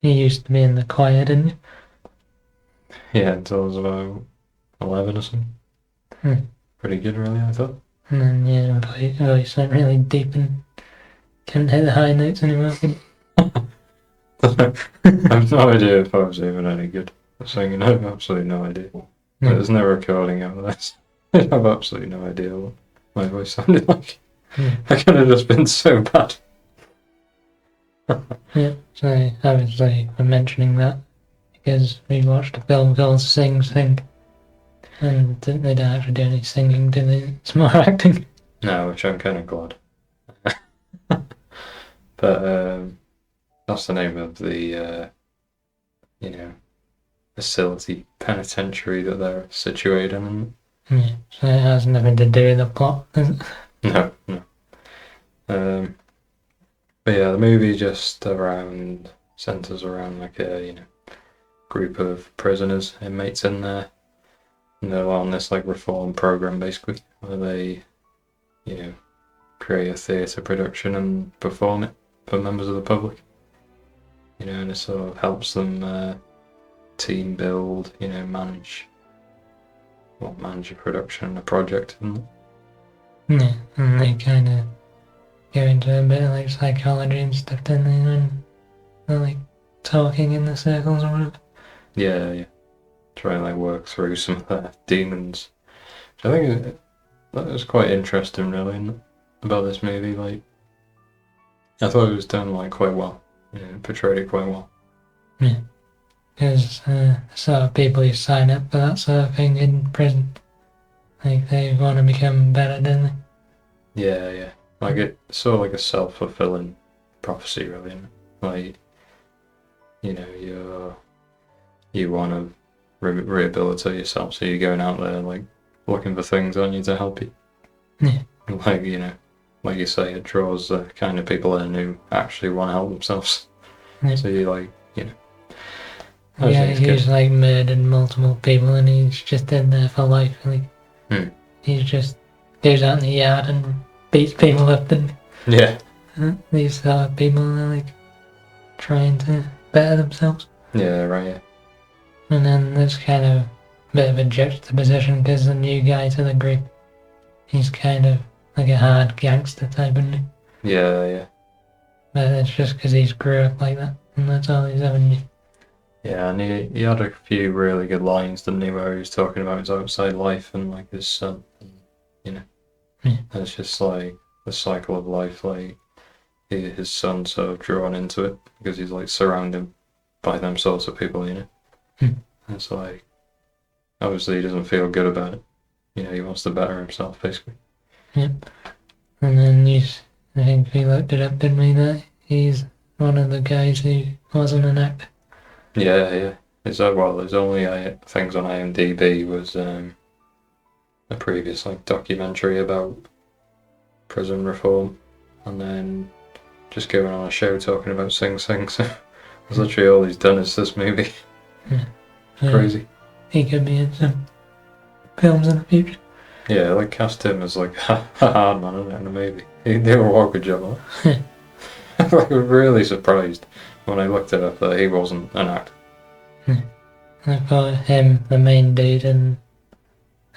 You used to be in the choir, didn't you? Yeah, until I was about 11 or something. Hmm. Pretty good, really, I thought. And then your voice went really deep and couldn't hit the high notes anymore. I have no idea if I was even any good at singing. I have absolutely no idea. Hmm. There's no recording out of this. I have absolutely no idea what my voice sounded like. Hmm. I could have just been so bad. Yeah, so obviously we're mentioning that because we watched a film called Sing Sing, and they don't actually do any singing, do they? It's more acting. No, which I'm kind of glad. But that's the name of the, you know, facility penitentiary that they're situated in. Yeah, so it has nothing to do with the plot. No, no. Um, but yeah, the movie just around centers around like a group of prisoners, inmates in there, and they're on this like reform program basically, where they you know create a theatre production and perform it for members of the public. And it sort of helps them team build, manage a production and a project, and Yeah, and they kind of go into a bit of like psychology and stuff, don't they? And they're like talking in the circles or whatever. yeah, try and like work through some of their demons. Which I think that was quite interesting, really, about this movie. Like, I thought it was done like quite well, portrayed it quite well. Yeah, because sort of people who sign up for that sort of thing in prison, like they want to become better, don't Yeah. Like it's sort of like a self-fulfilling prophecy, really. Isn't it? Like, you want to rehabilitate yourself, so you're going out there like looking for things, aren't you, to help you? they? Yeah, Like, like you say, it draws the kind of people in who actually want to help themselves. yeah. So you like, I just Yeah, think it's good. he's like murdered multiple people and he's just in there for life. Like Hmm. he just goes out in the yard and beats people up and Yeah, these sort of people are like trying to better themselves. yeah, right, yeah. And then there's kind of a bit of a juxtaposition because the new guy to the group, he's kind of like a hard gangster type, isn't he? Yeah. But it's just because he's grew up like that and that's all he's ever knew. Yeah, and he had a few really good lines, didn't he, where he was talking about his outside life and like his son, you know. Yeah. And it's just like the cycle of life, like his son's sort of drawn into it because he's like surrounded by them sorts of people. Hmm. And it's like, obviously he doesn't feel good about it. He wants to better himself, basically. Yep. And then I think we looked it up, didn't we, that he's one of the guys who wasn't an actor. Yeah. It's well, there's only things on IMDb was a previous like documentary about prison reform, and then just going on a show talking about Sing Sing. So that's literally all he's done is this movie. Yeah. So Crazy. he could be in some films in the future. Yeah, like cast him as like a hard man in the movie. He did a good job on it. I was really surprised when I looked it up that he wasn't an actor. I thought him, the main dude, and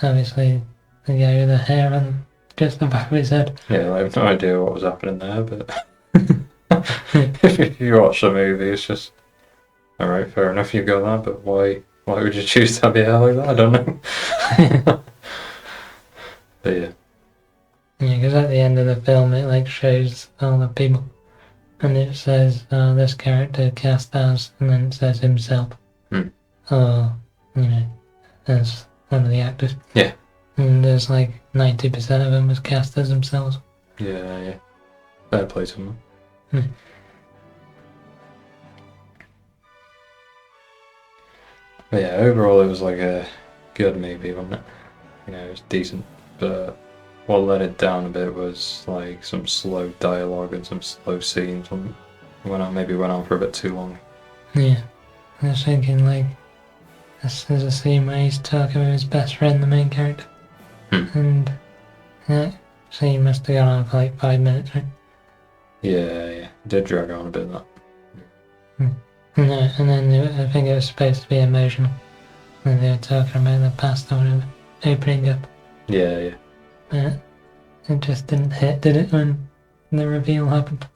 obviously the guy with the hair on just the back of his head. Yeah, I have no idea what was happening there, but if you watch the movie, it's just alright, fair enough, you got that, but why would you choose to have your hair like that? I don't know. But yeah. Yeah, because at the end of the film it like shows all the people, and it says this character cast as, and then it says himself, Hmm. or as one of the actors. Yeah. And there's like 90% of them was cast as themselves. Yeah. Fair play to him. Hmm. But yeah, overall it was like a good movie, wasn't it? It was decent, but what let it down a bit was like some slow dialogue and some slow scenes. Maybe went on for a bit too long. Yeah, I was thinking like there's a scene where he's talking with his best friend, the main character, and that scene must have gone on for like 5 minutes, right? Yeah, it did drag on a bit. That. And then I think it was supposed to be emotional. And they were talking about the past or whatever, opening up. Yeah. But it just didn't hit, did it, when the reveal happened?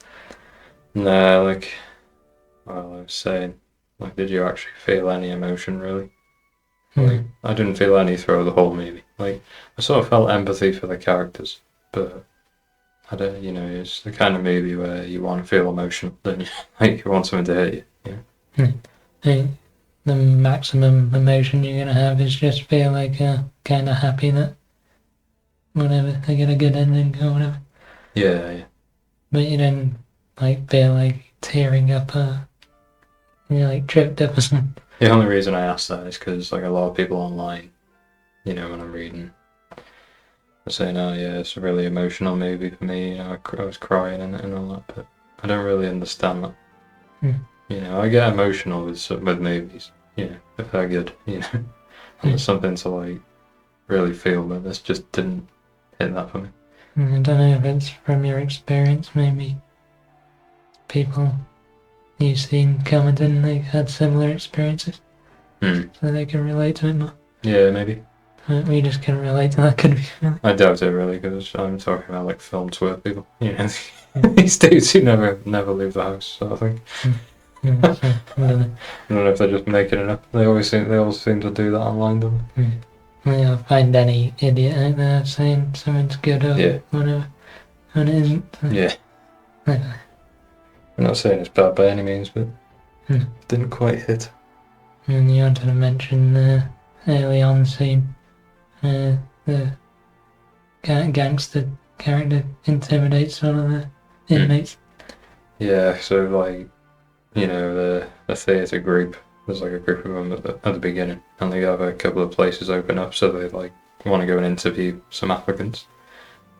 No, like, well, I was saying, like, did you actually feel any emotion, really? Like, I didn't feel any throughout the whole movie. Like, I sort of felt empathy for the characters, but I don't, it's the kind of movie where you want to feel emotional, don't you? Like, you want something to hit you. I think the maximum emotion you're gonna have is just feel like kind of happy that whatever they get a good ending or whatever. Yeah. But you don't like feel like tearing up or you're like tripped up or something. The only reason I asked that is because, like, a lot of people online, when I'm reading, are saying, oh, yeah, it's a really emotional movie for me, I was crying and all that, but I don't really understand that. I get emotional with movies, if they're good, and there's something to, like, really feel, but this just didn't hit that for me. I don't know if it's from your experience, maybe people you've seen commenting they've had similar experiences, so they can relate to it more. Yeah, maybe. We just couldn't relate to that, could we? Really? I doubt it, really, because I'm talking about, like, film twerp people, these dudes who never leave the house, sort of thing. So, I don't know if they're just making it up. They all seem to do that online, don't they? I'll find any idiot out there saying something's good or whatever, and it isn't. So. Yeah. I'm not saying it's bad by any means, but it didn't quite hit. And you wanted to mention the early on scene, the gangster character intimidates one of the inmates. Yeah, so like, the theatre group, there's like a group of them at the beginning, and they have a couple of places open up, so they like want to go and interview some applicants.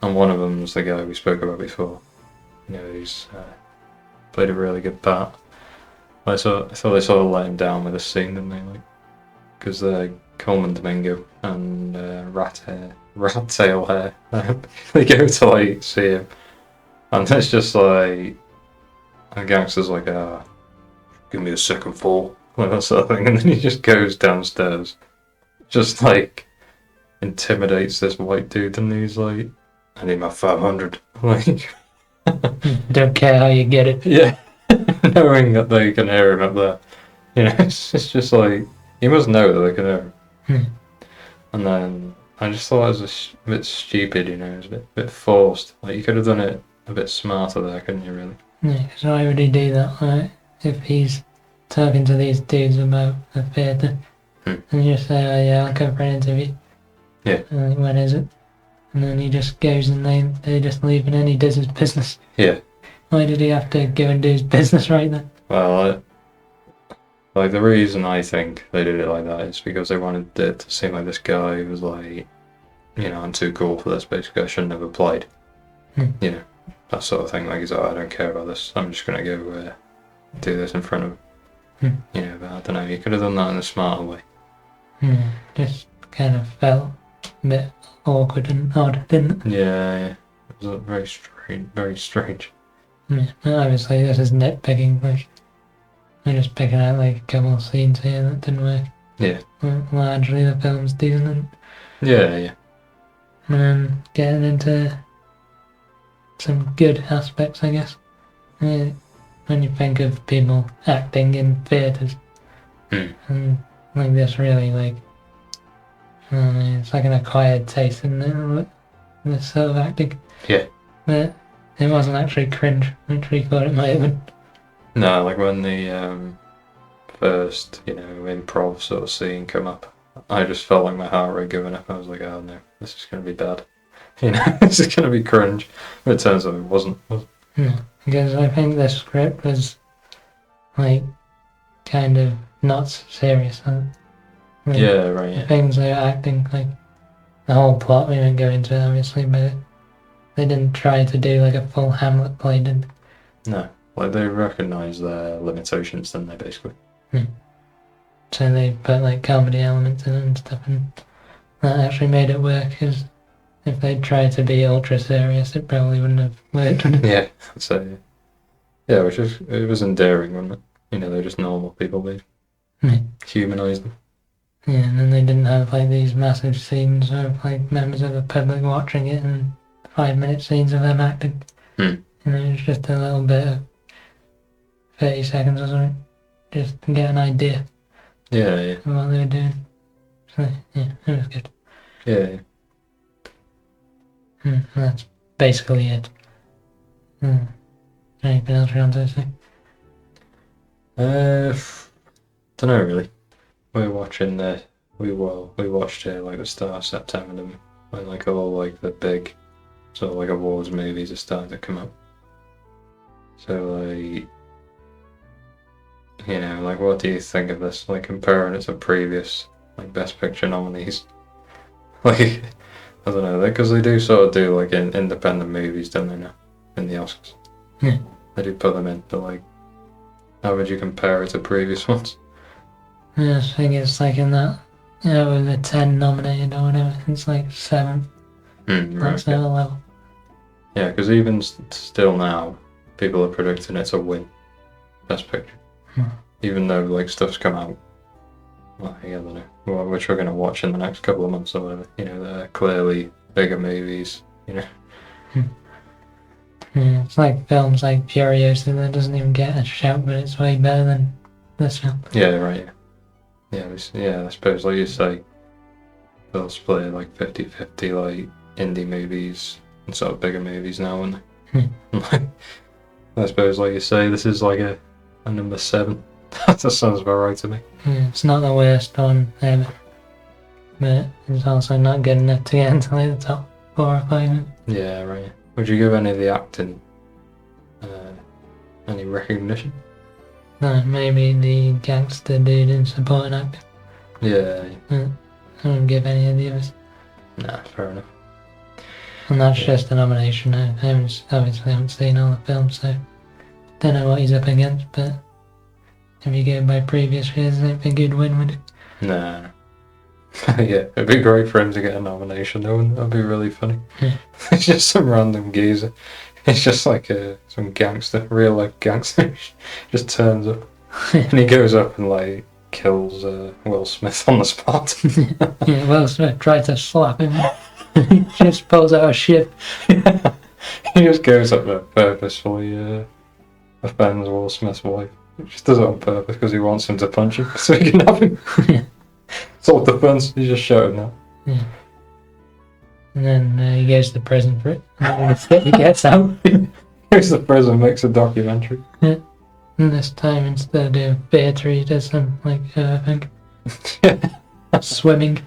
And one of them's the guy we spoke about before. He's played a really good part. I thought they sort of let him down with a scene, didn't they? Like, because Coleman Domingo and Rat Tail Hair, they go to like see him, and it's just like the gangster's like, give me a second fall, like that sort of thing, and then he just goes downstairs, just like intimidates this white dude, and he's like, I need my 500, like. Don't care how you get it. Yeah. Knowing that they can hear him up there. It's just like, you must know that they can hear him. And then I just thought it was a bit stupid, it was a bit forced. Like, you could have done it a bit smarter there, couldn't you, really? Yeah, because why would he do that? Right? If he's talking to these dudes about the theatre, and you just say, oh yeah, I'll come for an interview. Yeah. And when is it? And then he just goes and they just leave and then he does his business. Yeah. Why did he have to go and do his business right then? Well, like, the reason I think they did it like that is because they wanted it to seem like this guy was like, I'm too cool for this, basically, I shouldn't have applied. That sort of thing. Like, he's like, I don't care about this, I'm just going to go do this in front of him. But I don't know, you could have done that in a smarter way. Just kind of felt a bit awkward and odd, didn't it? Yeah. It was very strange, very strange. Yeah, obviously this is nitpicking, like, I'm just picking out like a couple of scenes here that didn't work. Yeah. Largely the film's decent. Yeah. And then getting into some good aspects, I guess. Yeah, when you think of people acting in theatres, and like this really, like, I don't know, it's like an acquired taste in this sort of acting. Yeah. But it wasn't actually cringe, which we thought it might have been. No, like when the first, improv sort of scene come up, I just felt like my heart rate going up. I was like, oh no, this is going to be bad. This is going to be cringe. But it turns out it wasn't. No, because I think the script was, like, kind of not serious. Like, Yeah, right, the things they were acting, like, the whole plot we won't go into, obviously, but they didn't try to do like a full Hamlet play, did they? No, like, they recognise their limitations, didn't they, basically? So they put like comedy elements in it and stuff, and that actually made it work, because if they'd tried to be ultra serious, it probably wouldn't have worked, would it? Yeah, so, it was endearing, wasn't it? You know, they're just normal people. They Yeah. humanise them. Yeah, and then they didn't have like these massive scenes of like members of the public watching it and 5-minute scenes of them acting. Hmm. And it was just a little bit of 30 seconds or something, just to get an idea Yeah, of what they were doing. So yeah, it was good. yeah. That's basically it. Anything else you want to say? Don't know really. We're watching we watched it like the start of September, when like all like the big sort of like awards movies are starting to come up. So like, you know, like what do you think of this? Like comparing it to previous like Best Picture nominees. Like I don't know, because they do sort of do like independent movies, don't they now? In the Oscars. Yeah. They do put them in, but like, how would you compare it to previous ones? Yeah, I think it's like in that, with the 10 nominated or whatever, it's like 7. Right, That's their level. Yeah, because even still now, people are predicting it to win Best Picture. Even though like stuff's come out, like, I don't know, which we're going to watch in the next couple of months or whatever. You know, they're clearly bigger movies, you know. Yeah, it's like films like Furiosa that doesn't even get a shout, but it's way better than this film. Yeah, right. Yeah, I suppose, like you say, they'll split like 50-50, like indie movies and sort of bigger movies now, and I suppose, like you say, this is like a number 7. That sounds about right to me. Yeah, it's not the worst one ever, but it's also not good enough to get into like the top 4 or 5. Yeah, right. Would you give any of the acting any recognition? No, maybe the gangster dude in supporting actor. Yeah. I wouldn't give any of the others. Nah, fair enough. And that's just a nomination. I haven't seen all the films, so don't know what he's up against, but if you go by previous years, I don't think he'd win, would he? Nah. Yeah, it'd be great for him to get a nomination though, and that'd be really funny. Yeah. It's just some random geezer. It's just like some gangster, real life gangster, just turns up. And he goes up and like kills Will Smith on the spot. Yeah, Will Smith tried to slap him. He just pulls out a shiv. He just goes up there purposefully offends Will Smith's wife. He just does it on purpose because he wants him to punch him so he can have him. Yeah. Self-defense, he's just shouting that. Yeah. And then he goes to prison for it. And then he gets out. Goes to prison, makes a documentary. Yeah. And this time, instead of doing theatre, he does some, like, I think, swimming.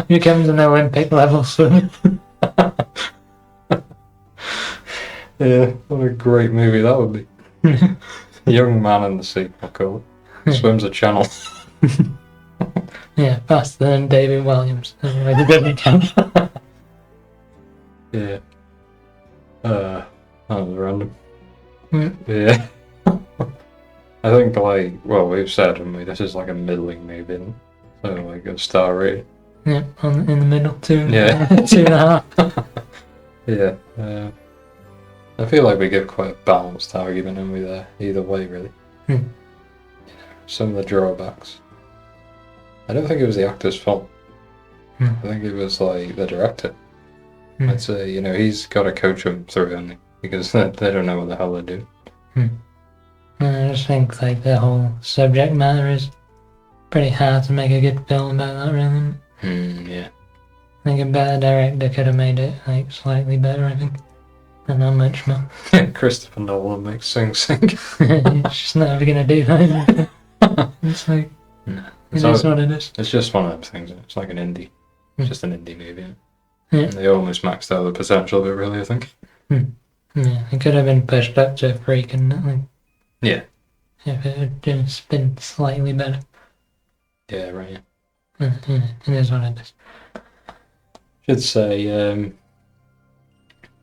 He becomes an Olympic level swimmer. Yeah, what a great movie that would be. Young Man in the Sea, I'll call it. Swims a channel. Yeah, faster than David Williams. Anyway, the good count. Yeah. That was random. Mm. Yeah. I think, like, well, we've said, haven't we, this is like a middling movie, isn't it? So, like, a star rating. Yeah, in the middle, 2 Yeah. 2.5. Yeah. I feel like we give quite a balanced argument, and we either way, really. You know, some of the drawbacks. I don't think it was the actor's fault. I think it was like the director. I'd say, you know, he's got to coach them through, hasn't he? Because they don't know what the hell they're doing. I just think like the whole subject matter is pretty hard to make a good film about that, really. Yeah. I think a better director could have made it like slightly better, I think. And not much more. Christopher Nolan makes Sing Sing. It's just not ever gonna do that. It's like, No. it is what it is. It's just one of them things. It's like an indie. It's just an indie movie. Yeah. And they almost maxed out the potential of it, really, I think. Yeah, it could have been pushed up to a freak and like, Yeah. if it had just been slightly better. Yeah, right. Yeah, it is what it is. Should say,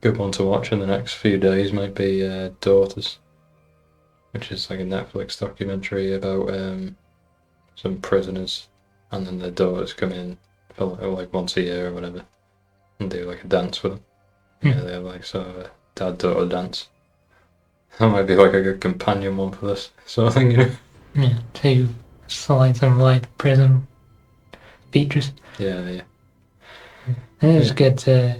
good one to watch in the next few days might be Daughters, which is like a Netflix documentary about some prisoners, and then their daughters come in for like once a year or whatever, and do like a dance with them. Yeah, they have like sort of a dad-daughter dance. That might be like a good companion one for this sort of thing, you know? Yeah, 2 slides of life prison features. Yeah, yeah. It's Yeah. good to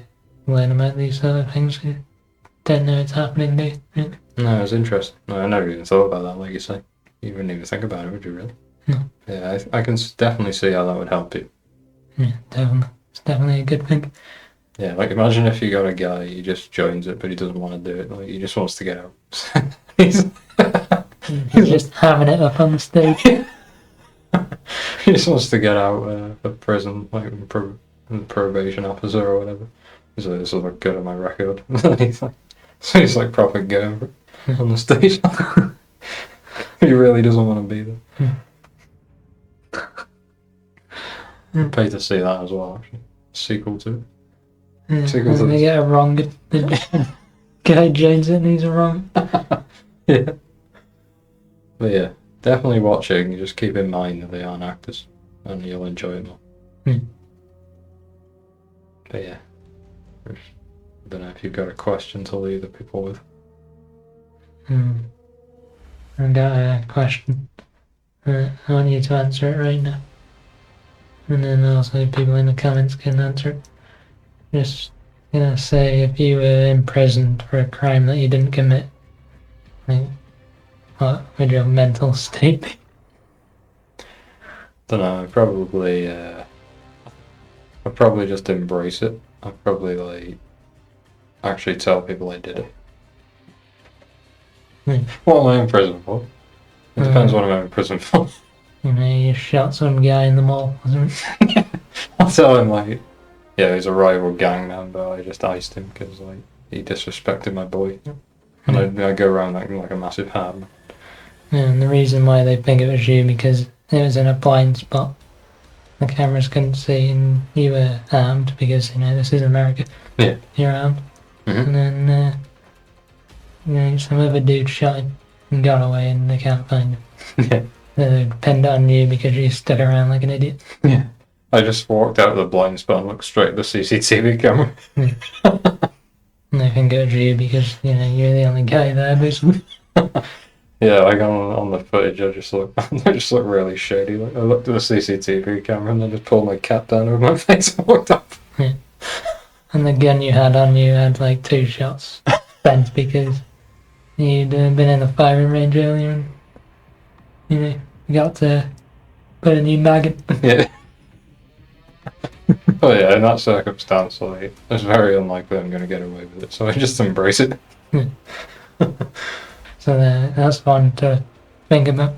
learn about these sort of things. You don't know it's happening, do you? Really? No, it's interesting. No, I never even thought about that, like you say. You wouldn't even think about it, would you, really? No. Yeah, I can definitely see how that would help you. Yeah, definitely. It's definitely a good thing. Yeah, like imagine if you got a guy, he just joins it, but he doesn't want to do it. Like he just wants to get out. he's, He's just hamming it up on the stage. he just wants to get out of prison, like probation officer or whatever. He's like, this will look good on my record. he's like proper going on the stage. He really doesn't want to be there. Pay to see that as well, actually. Sequel to it. Yeah, Sequel to and they this. get it wrong. The guy joins it and he's wrong. Yeah. But yeah, definitely watching. Just keep in mind that they aren't actors, and you'll enjoy it more. But yeah, I don't know if you've got a question to leave the people with. I got a question. I want you to answer it right now. And then also people in the comments can answer it. Just gonna say, if you were imprisoned for a crime that you didn't commit, like, what would your mental state be? Don't know. I'd probably just embrace it. I'd probably like actually tell people I did it. What am I in prison for? It depends what I'm in prison for. You know, you shot some guy in the mall or something. I'll tell him like, yeah, he's a rival gang member. I just iced him because like he disrespected my boy, and I go around like a massive ham. And the reason why they think it was you, because it was in a blind spot. The cameras couldn't see, and you were armed because, you know, this is America. Yeah. You're armed. Mm-hmm. And then, you know, some other dude shot him and got away, and they can't find him. Yeah. They depend on you because you stuck around like an idiot. Yeah. I just walked out of the blind spot and looked straight at the CCTV camera. And they think it was you because, you know, you're the only guy there, basically. Yeah, like on the footage, I just look really shady. Like I looked at the CCTV camera and then just pulled my cap down over my face and walked up. Yeah. And the gun you had on you had like 2 shots spent because you'd been in the firing range earlier and, you know, you got to put a new mag in. Yeah. Oh yeah, in that circumstance, like, it's very unlikely I'm going to get away with it, so I just embrace it. So that's fun to think about.